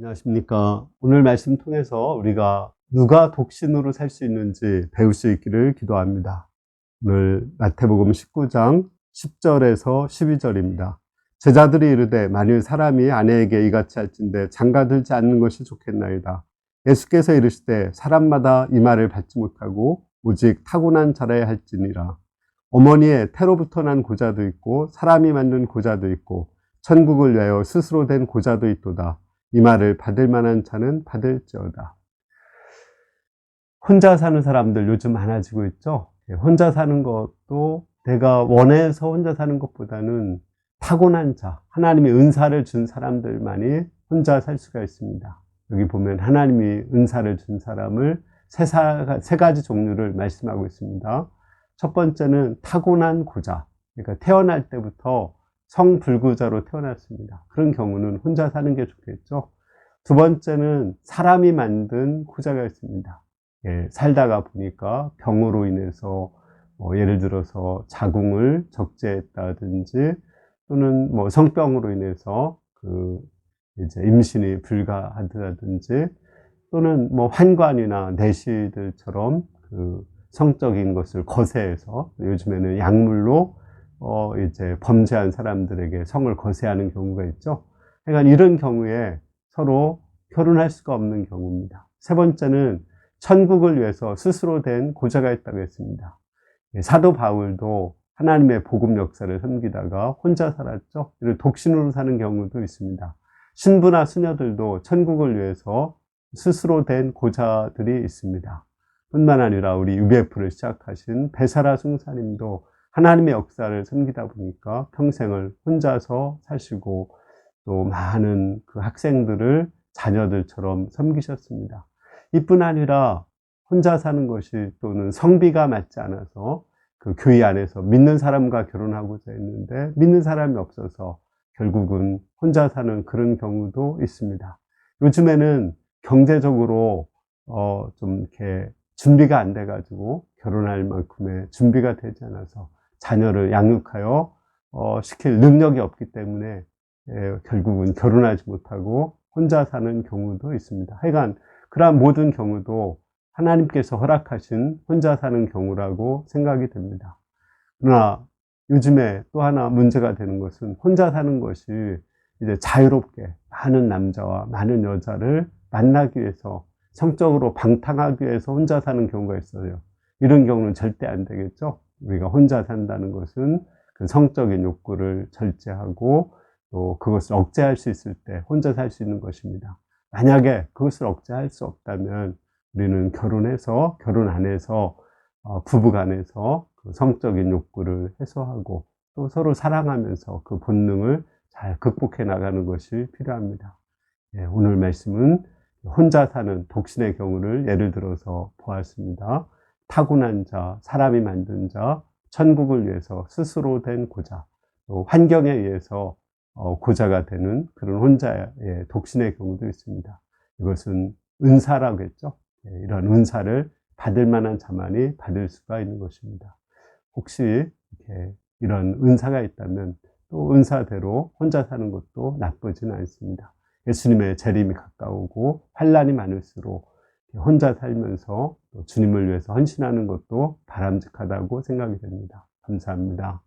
안녕하십니까. 오늘 말씀 통해서 우리가 누가 독신으로 살 수 있는지 배울 수 있기를 기도합니다. 오늘 마태복음 19장 10절에서 12절입니다. 제자들이 이르되 만일 사람이 아내에게 이같이 할진대 장가들지 않는 것이 좋겠나이다. 예수께서 이르시되 사람마다 이 말을 받지 못하고 오직 타고난 자라야 할지니라. 어머니의 태로부터 난 고자도 있고 사람이 만든 고자도 있고 천국을 위하여 스스로 된 고자도 있도다. 이 말을 받을 만한 자는 받을지어다. 혼자 사는 사람들 요즘 많아지고 있죠. 혼자 사는 것도 내가 원해서 혼자 사는 것보다는 타고난 자, 하나님이 은사를 준 사람들만이 혼자 살 수가 있습니다. 여기 보면 하나님이 은사를 준 사람을 세 가지 종류를 말씀하고 있습니다. 첫 번째는 타고난 고자, 그러니까 태어날 때부터 성불구자로 태어났습니다. 그런 경우는 혼자 사는 게 좋겠죠. 두 번째는 사람이 만든 고자가 있습니다. 살다가 보니까 병으로 인해서 예를 들어서 자궁을 적재했다든지 또는 성병으로 인해서 이제 임신이 불가하다든지 또는 환관이나 내시들처럼 성적인 것을 거세해서 요즘에는 약물로 이제 범죄한 사람들에게 성을 거세하는 경우가 있죠. 그러니까 이런 경우에 서로 결혼할 수가 없는 경우입니다. 세 번째는 천국을 위해서 스스로 된 고자가 있다고 했습니다. 사도 바울도 하나님의 복음 역사를 섬기다가 혼자 살았죠. 이를 독신으로 사는 경우도 있습니다. 신부나 수녀들도 천국을 위해서 스스로 된 고자들이 있습니다. 뿐만 아니라 우리 UBF를 시작하신 배사라 숭사님도 하나님의 역사를 섬기다 보니까 평생을 혼자서 사시고 또 많은 학생들을 자녀들처럼 섬기셨습니다. 이뿐 아니라 혼자 사는 것이 또는 성비가 맞지 않아서 교회 안에서 믿는 사람과 결혼하고자 했는데 믿는 사람이 없어서 결국은 혼자 사는 그런 경우도 있습니다. 요즘에는 경제적으로 좀 이렇게 준비가 안 돼가지고 결혼할 만큼의 준비가 되지 않아서 자녀를 양육하여 시킬 능력이 없기 때문에 결국은 결혼하지 못하고 혼자 사는 경우도 있습니다. 하여간 그러한 모든 경우도 하나님께서 허락하신 혼자 사는 경우라고 생각이 됩니다. 그러나 요즘에 또 하나 문제가 되는 것은 혼자 사는 것이 이제 자유롭게 많은 남자와 많은 여자를 만나기 위해서 성적으로 방탕하기 위해서 혼자 사는 경우가 있어요. 이런 경우는 절대 안 되겠죠. 우리가 혼자 산다는 것은 그 성적인 욕구를 절제하고 또 그것을 억제할 수 있을 때 혼자 살 수 있는 것입니다. 만약에 그것을 억제할 수 없다면 우리는 결혼해서 결혼 안에서 부부 간에서 그 성적인 욕구를 해소하고 또 서로 사랑하면서 그 본능을 잘 극복해 나가는 것이 필요합니다. 오늘 말씀은 혼자 사는 독신의 경우를 예를 들어서 보았습니다. 타고난 자, 사람이 만든 자, 천국을 위해서 스스로 된 고자, 또 환경에 의해서 고자가 되는 그런 혼자의 독신의 경우도 있습니다. 이것은 은사라고 했죠. 이런 은사를 받을 만한 자만이 받을 수가 있는 것입니다. 혹시 이렇게 이런 은사가 있다면 또 은사대로 혼자 사는 것도 나쁘지는 않습니다. 예수님의 재림이 가까우고 환난이 많을수록 혼자 살면서 주님을 위해서 헌신하는 것도 바람직하다고 생각이 됩니다. 감사합니다.